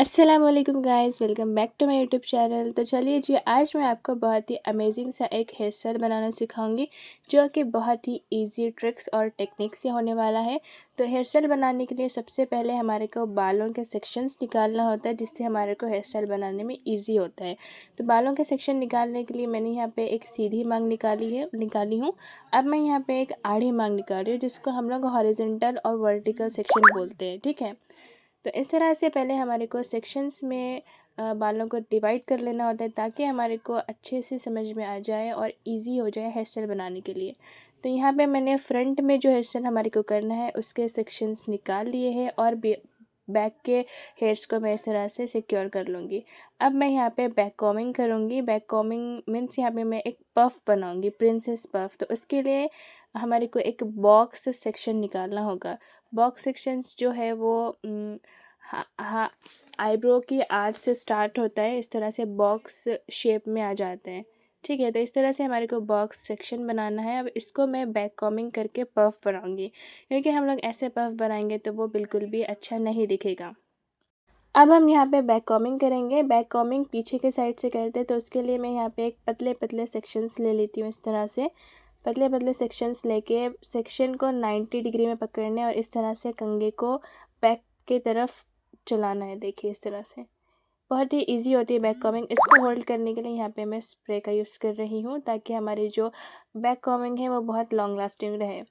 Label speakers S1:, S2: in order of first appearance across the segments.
S1: अस्सलाम वालेकुम guys, welcome back to my YouTube channel. तो चलिए जी, आज मैं आपको बहुत ही अमेजिंग सा एक हेयर स्टाइल बनाना सिखाऊंगी जो कि बहुत ही इजी ट्रिक्स और टेक्निक से होने वाला है। तो हेयर स्टाइल बनाने के लिए सबसे पहले हमारे को बालों के सेक्शंस निकालना होता है, जिससे हमारे को हेयर स्टाइल बनाने में ईजी होता है। तो बालों के सेक्शन निकालने के लिए मैंने यहाँ पर एक सीधी मांग निकाली हूँ। अब मैं यहाँ पर एक आड़ी मांग निकाल रही हूँ, जिसको हम लोग हॉरिजॉन्टल और वर्टिकल सेक्शन बोलते हैं। ठीक है, तो इस तरह से पहले हमारे को सेक्शंस में बालों को डिवाइड कर लेना होता है, ताकि हमारे को अच्छे से समझ में आ जाए और इजी हो जाए हेयर स्टाइल बनाने के लिए। तो यहाँ पे मैंने फ्रंट में जो हेयर स्टाइल हमारे को करना है उसके सेक्शंस निकाल लिए हैं, और बैक के हेयर्स को मैं इस तरह से सिक्योर कर लूँगी। अब मैं यहाँ पे बैक कॉमिंग करूँगी। बैक कॉमिंग मीन्स यहाँ पे मैं एक पफ बनाऊँगी, प्रिंसेस पफ। तो उसके लिए हमारे को एक बॉक्स सेक्शन निकालना होगा। बॉक्स सेक्शंस जो है वो हाँ आईब्रो की आर्च से स्टार्ट होता है, इस तरह से बॉक्स शेप में आ जाते हैं। ठीक है, तो इस तरह से हमारे को बॉक्स सेक्शन बनाना है। अब इसको मैं बैक कॉमिंग करके पफ बनाऊंगी, क्योंकि हम लोग ऐसे पफ बनाएंगे तो वो बिल्कुल भी अच्छा नहीं दिखेगा। अब हम यहाँ पे बैक कॉमिंग करेंगे। बैक कॉमिंग पीछे के साइड से करते हैं, तो उसके लिए मैं यहाँ पे एक पतले पतले सेक्शंस ले लेती हूँ। इस तरह से पतले पतले सेक्शंस लेके सेक्शन को 90 डिग्री में पकड़ने और इस तरह से कंघे को बैक के तरफ चलाना है। देखिए, इस तरह से बहुत ही इजी होती है बैक कॉमिंग। इसको होल्ड करने के लिए यहाँ पे मैं स्प्रे का यूज़ कर रही हूँ, ताकि हमारी जो बैक कॉमिंग है वो बहुत लॉन्ग लास्टिंग रहे।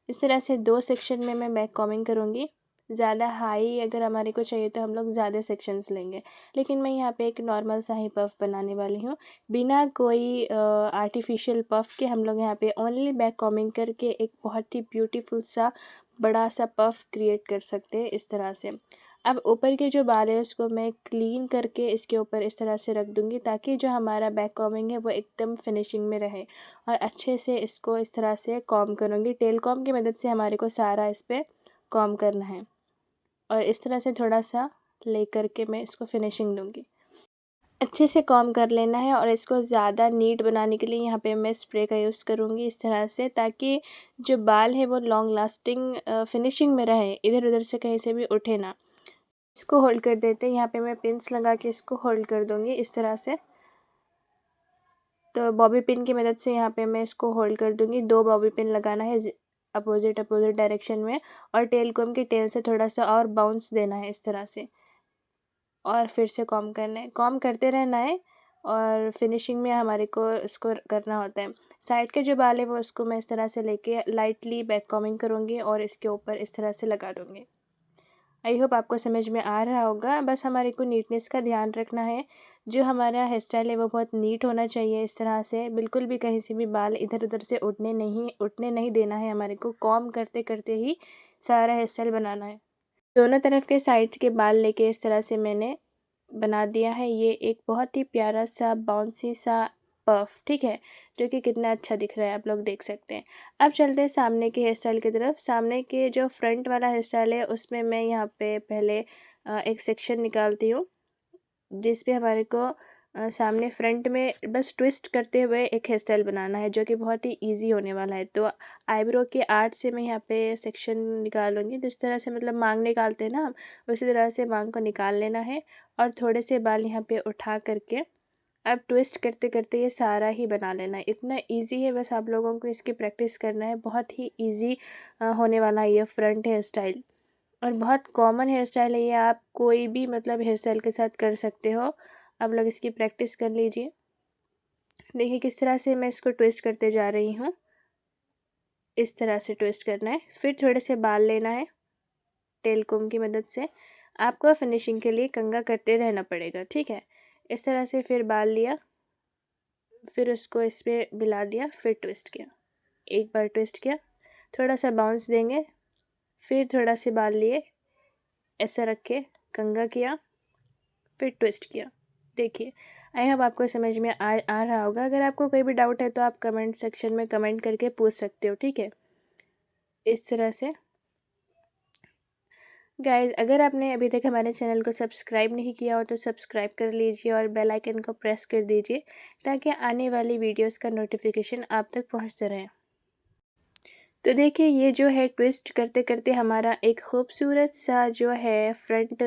S1: इस तरह से 2 सेक्शन में मैं बैक कॉमिंग करूँगी। ज़्यादा हाई अगर हमारे को चाहिए तो हम लोग ज़्यादा सेक्शंस लेंगे, लेकिन मैं यहाँ पे एक नॉर्मल सा ही पफ बनाने वाली हूँ, बिना कोई आर्टिफिशियल पफ के। हम लोग यहाँ पे ओनली बैक कॉमिंग करके एक बहुत ही ब्यूटीफुल सा बड़ा सा पफ क्रिएट कर सकते हैं इस तरह से। अब ऊपर के जो बाल है उसको मैं क्लीन करके इसके ऊपर इस तरह से रख दूँगी, ताकि जो हमारा बैक कॉमिंग है वो एकदम फिनिशिंग में रहे। और अच्छे से इसको इस तरह से कॉम करूँगी। टेल कॉम की मदद से हमारे को सारा इस पर कॉम करना है, और इस तरह से थोड़ा सा ले करके मैं इसको फिनिशिंग दूँगी। अच्छे से कॉम कर लेना है, और इसको ज़्यादा नीट बनाने के लिए यहाँ पे मैं स्प्रे का यूज़ करूँगी इस तरह से, ताकि जो बाल है वो लॉन्ग लास्टिंग फिनिशिंग में रहे, इधर उधर से कहीं से भी उठे ना। इसको होल्ड कर देते हैं। यहाँ पे मैं पिन्स लगा के इसको होल्ड कर दूँगी इस तरह से। तो बॉबी पिन की मदद से यहाँ पे मैं इसको होल्ड कर दूँगी। 2 बॉबी पिन लगाना है अपोज़िट डायरेक्शन में, और टेल कोम की टेल से थोड़ा सा और बाउंस देना है इस तरह से, और फिर से कॉम करना है। कॉम करते रहना है, और फिनिशिंग में हमारे को इसको करना होता है। साइड के जो बाल है वो उसको मैं इस तरह से लेके लाइटली बैक कॉमिंग करूँगी और इसके ऊपर इस तरह से लगा दूँगी। आई होप आपको समझ में आ रहा होगा। बस हमारे को नीटनेस का ध्यान रखना है। जो हमारा हेयर स्टाइल है वो बहुत नीट होना चाहिए। इस तरह से बिल्कुल भी कहीं से भी बाल इधर उधर से उठने नहीं देना है। हमारे को कॉम करते करते ही सारा हेयर स्टाइल बनाना है। दोनों तरफ के साइड के बाल लेके इस तरह से मैंने बना दिया है। ये एक बहुत ही प्यारा सा बाउंसी सा पफ, ठीक है, जो कि कितना अच्छा दिख रहा है आप लोग देख सकते हैं। अब चलते हैं सामने के हेयर स्टाइल की तरफ। सामने के जो फ्रंट वाला हेयर स्टाइल है उसमें मैं यहाँ पे पहले एक सेक्शन निकालती हूँ, जिस पे हमारे को सामने फ्रंट में बस ट्विस्ट करते हुए एक हेयर स्टाइल बनाना है, जो कि बहुत ही इजी होने वाला है। तो आईब्रो के आर्ट से मैं यहाँ पे सेक्शन निकालूंगी। जिस तरह से मतलब मांग निकालते हैं ना हम, उसी तरह से मांग को निकाल लेना है, और थोड़े से बाल यहाँ पे उठा करके अब ट्विस्ट करते करते ये सारा ही बना लेना है। इतना इजी है, बस आप लोगों को इसकी प्रैक्टिस करना है। बहुत ही इजी होने वाला है ये फ्रंट हेयर स्टाइल, और बहुत कॉमन हेयर स्टाइल है ये। आप कोई भी मतलब हेयर स्टाइल के साथ कर सकते हो। आप लोग इसकी प्रैक्टिस कर लीजिए। देखिए किस तरह से मैं इसको ट्विस्ट करते जा रही हूँ। इस तरह से ट्विस्ट करना है, फिर थोड़े से बाल लेना है टेल कोम की मदद से। आपको फिनिशिंग के लिए कंघा करते रहना पड़ेगा, ठीक है। इस तरह से फिर बाल लिया, फिर उसको इस पर मिला दिया, फिर ट्विस्ट किया। एक बार ट्विस्ट किया, थोड़ा सा बाउंस देंगे, फिर थोड़ा से बाल लिए, ऐसा रख के कंघा किया, फिर ट्विस्ट किया। देखिए, आई होप आपको समझ में आ रहा होगा। अगर आपको कोई भी डाउट है तो आप कमेंट सेक्शन में कमेंट करके पूछ सकते हो, ठीक है। इस तरह से गाइज, अगर आपने अभी तक हमारे चैनल को सब्सक्राइब नहीं किया हो तो सब्सक्राइब कर लीजिए, और बेल आइकन को प्रेस कर दीजिए, ताकि आने वाली वीडियोस का नोटिफिकेशन आप तक पहुंचता रहे। तो देखिए, ये जो है ट्विस्ट करते करते हमारा एक खूबसूरत सा जो है फ्रंट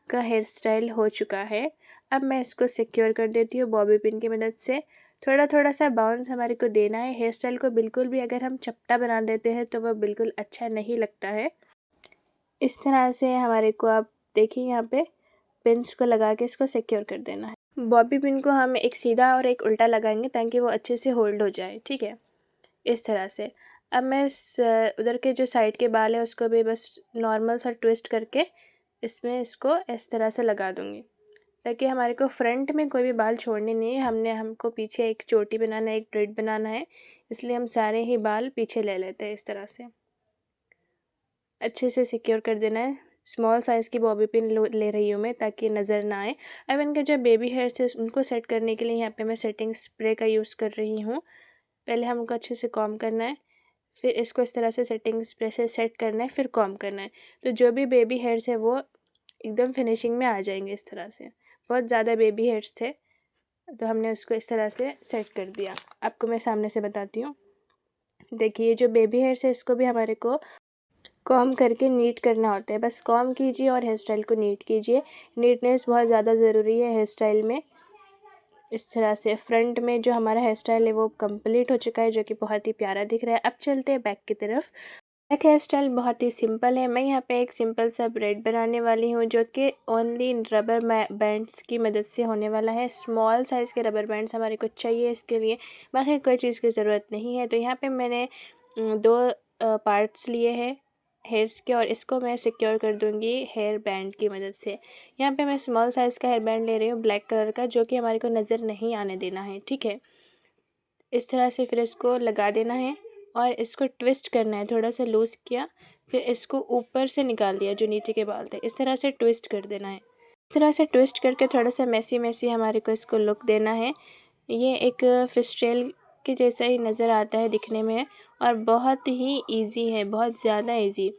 S1: का हेयर स्टाइल हो चुका है। अब मैं इसको सिक्योर कर देती हूँ बॉबी पिन की मदद से। थोड़ा थोड़ा सा बाउंस हमारे को देना है। हेयर स्टाइल को बिल्कुल भी अगर हम चपटा बना देते हैं तो वह बिल्कुल अच्छा नहीं लगता है। इस तरह से हमारे को आप देखिए यहाँ पे पिन्स को लगा के इसको सिक्योर कर देना है। बॉबी पिन को हम एक सीधा और एक उल्टा लगाएंगे ताकि वो अच्छे से होल्ड हो जाए, ठीक है, इस तरह से। अब मैं उधर के जो साइड के बाल है उसको भी बस नॉर्मल सा ट्विस्ट करके इसमें इसको इस तरह से लगा दूँगी ताकि हमारे को फ्रंट में कोई भी बाल छोड़ने नहीं है। हमको पीछे एक चोटी बनाना है, एक ब्रेड बनाना है, इसलिए हम सारे ही बाल पीछे ले लेते हैं। इस तरह से अच्छे से सिक्योर कर देना है। स्मॉल साइज़ की बॉबी पिन ले रही हूँ मैं ताकि नज़र ना आए। अब इनके जो बेबी हेयर्स है उनको सेट करने के लिए यहाँ पे मैं सेटिंग स्प्रे का यूज़ कर रही हूँ। पहले हमको अच्छे से कॉम्ब करना है, फिर इसको इस तरह से सेटिंग स्प्रे से सेट करना है, फिर कॉम्ब करना है। तो जो भी बेबी हेयर्स है वो एकदम फिनिशिंग में आ जाएंगे इस तरह से। बहुत ज़्यादा बेबी हेयर्स थे तो हमने उसको इस तरह से सेट कर दिया। आपको मैं सामने से बताती हूँ। देखिए जो बेबी हेयर्स है इसको भी हमारे को कॉम्ब करके नीट करना होता है। बस कॉम्ब कीजिए और हेयर स्टाइल को नीट कीजिए। नीटनेस बहुत ज़्यादा ज़रूरी है हेयर स्टाइल में। इस तरह से फ्रंट में जो हमारा हेयर स्टाइल है वो कंप्लीट हो चुका है, जो कि बहुत ही प्यारा दिख रहा है। अब चलते हैं बैक की तरफ। बैक हेयर स्टाइल बहुत ही सिंपल है। मैं यहाँ पे एक सिंपल सा ब्रेड बनाने वाली हूँ जो कि ओनली रबर बैंड्स की मदद से होने वाला है। स्मॉल साइज़ के रबर बैंड्स हमारे को चाहिए इसके लिए, बाकी कोई चीज़ की ज़रूरत नहीं है। तो यहाँ पे मैंने दो पार्ट्स लिए हैं हेयर्स के और इसको मैं सिक्योर कर दूँगी हेयर बैंड की मदद से। यहाँ पे मैं स्मॉल साइज़ का हेयर बैंड ले रही हूँ ब्लैक कलर का, जो कि हमारे को नज़र नहीं आने देना है, ठीक है। इस तरह से फिर इसको लगा देना है और इसको ट्विस्ट करना है। थोड़ा सा लूज़ किया, फिर इसको ऊपर से निकाल दिया जो नीचे के बाल थे। इस तरह से ट्विस्ट कर देना है। इस तरह से ट्विस्ट करके थोड़ा सा मैसी मैसी हमारे को इसको लुक देना है। ये एक फिशटेल के जैसा ही नज़र आता है दिखने में और बहुत ही ईजी है, बहुत ज़्यादा ईजी।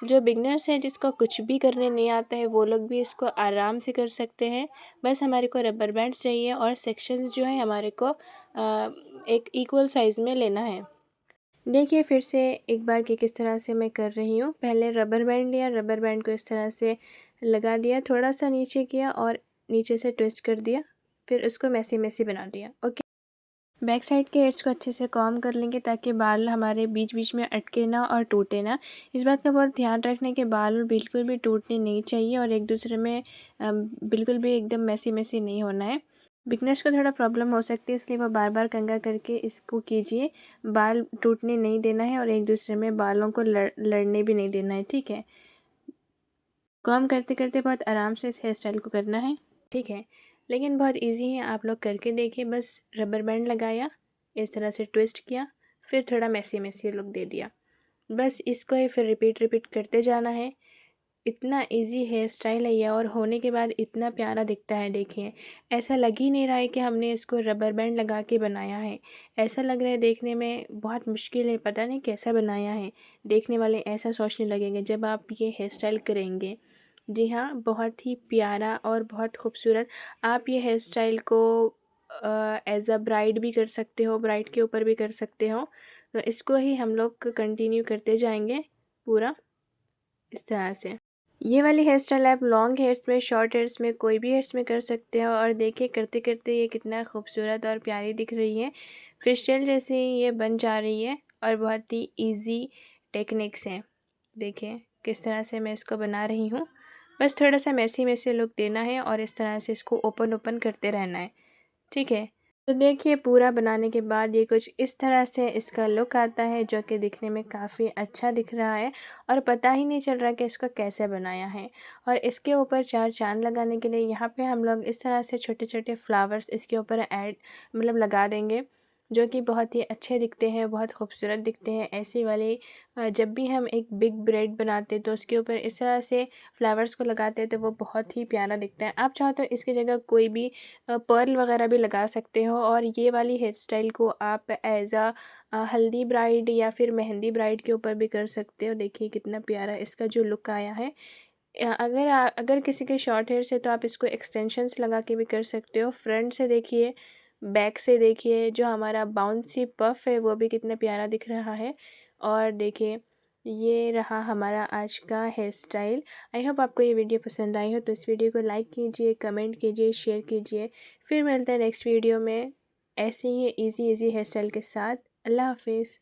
S1: जो बिगनर्स हैं जिसको कुछ भी करने नहीं आता है वो लोग भी इसको आराम से कर सकते हैं। बस हमारे को रबर बैंड्स चाहिए और सेक्शंस जो है हमारे को एक इक्वल साइज़ में लेना है। देखिए फिर से एक बार कि किस तरह से मैं कर रही हूँ। पहले रबर बैंड लिया, रबर बैंड को इस तरह से लगा दिया, थोड़ा सा नीचे किया और नीचे से ट्विस्ट कर दिया, फिर उसको मैसी मैसी बना दिया। ओके, बैक साइड के हेयर्स को अच्छे से कॉम्ब कर लेंगे ताकि बाल हमारे बीच बीच में अटके ना और टूटे ना। इस बात का बहुत ध्यान रखने के बाल बिल्कुल भी टूटने नहीं चाहिए और एक दूसरे में बिल्कुल भी एकदम मैसी मैसी नहीं होना है। बिगनर्स को थोड़ा प्रॉब्लम हो सकती है, इसलिए वो बार बार कंघा करके इसको कीजिए। बाल टूटने नहीं देना है और एक दूसरे में बालों को लड़ने भी नहीं देना है, ठीक है। कॉम्ब करते करते बहुत आराम से इस हेयर स्टाइल को करना है, ठीक है, लेकिन बहुत इजी है। आप लोग करके देखिए। बस रबर बैंड लगाया, इस तरह से ट्विस्ट किया, फिर थोड़ा मैसी मैसी लुक दे दिया। बस इसको ही फिर रिपीट रिपीट करते जाना है। इतना इजी हेयर स्टाइल है ये और होने के बाद इतना प्यारा दिखता है। देखिए ऐसा लग ही नहीं रहा है कि हमने इसको रबर बैंड लगा के बनाया है। ऐसा लग रहा है देखने में बहुत मुश्किल है, पता नहीं कैसा बनाया है। देखने वाले ऐसा सोचने लगेंगे जब आप ये हेयर स्टाइल करेंगे। जी हाँ, बहुत ही प्यारा और बहुत खूबसूरत। आप ये हेयर स्टाइल को एज़ अ ब्राइड भी कर सकते हो, ब्राइड के ऊपर भी कर सकते हो। तो इसको ही हम लोग कंटिन्यू करते जाएंगे पूरा इस तरह से। ये वाली हेयर स्टाइल आप लॉन्ग हेयर्स में, शॉर्ट हेयर्स में, कोई भी हेयर्स में कर सकते हो। और देखिए करते करते ये कितना खूबसूरत और प्यारी दिख रही है। फिशटेल जैसे ही ये बन जा रही है और बहुत ही इजी टेक्निक्स हैं। देखिए किस तरह से मैं इसको बना रही हूँ। बस थोड़ा सा मैसी मैसी लुक देना है और इस तरह से इसको ओपन ओपन करते रहना है, ठीक है। तो देखिए पूरा बनाने के बाद ये कुछ इस तरह से इसका लुक आता है, जो कि दिखने में काफ़ी अच्छा दिख रहा है और पता ही नहीं चल रहा कि इसको कैसे बनाया है। और इसके ऊपर चार चांद लगाने के लिए यहाँ पे हम लोग इस तरह से छोटे छोटे फ्लावर्स इसके ऊपर ऐड लगा देंगे, जो कि बहुत ही अच्छे दिखते हैं, बहुत खूबसूरत दिखते हैं। ऐसी वाली जब भी हम एक बिग ब्रेड बनाते तो उसके ऊपर इस तरह से फ्लावर्स को लगाते हैं तो वो बहुत ही प्यारा दिखता है। आप चाहो तो इसकी जगह कोई भी पर्ल वगैरह भी लगा सकते हो और ये वाली हेयर स्टाइल को आप एज अ हल्दी ब्राइड या फिर मेहंदी ब्राइड के ऊपर भी कर सकते हो। देखिए कितना प्यारा इसका जो लुक आया है। अगर किसी के शॉर्ट हेयर से तो आप इसको एक्सटेंशंस लगा के भी कर सकते हो। फ्रंट से देखिए, बैक से देखिए, जो हमारा बाउंसी पफ है वो भी कितना प्यारा दिख रहा है। और देखिए ये रहा हमारा आज का हेयर स्टाइल। आई होप आपको ये वीडियो पसंद आई हो, तो इस वीडियो को लाइक कीजिए, कमेंट कीजिए, शेयर कीजिए। फिर मिलते हैं नेक्स्ट वीडियो में ऐसे ही इजी हेयर स्टाइल के साथ। अल्लाह हाफिज़।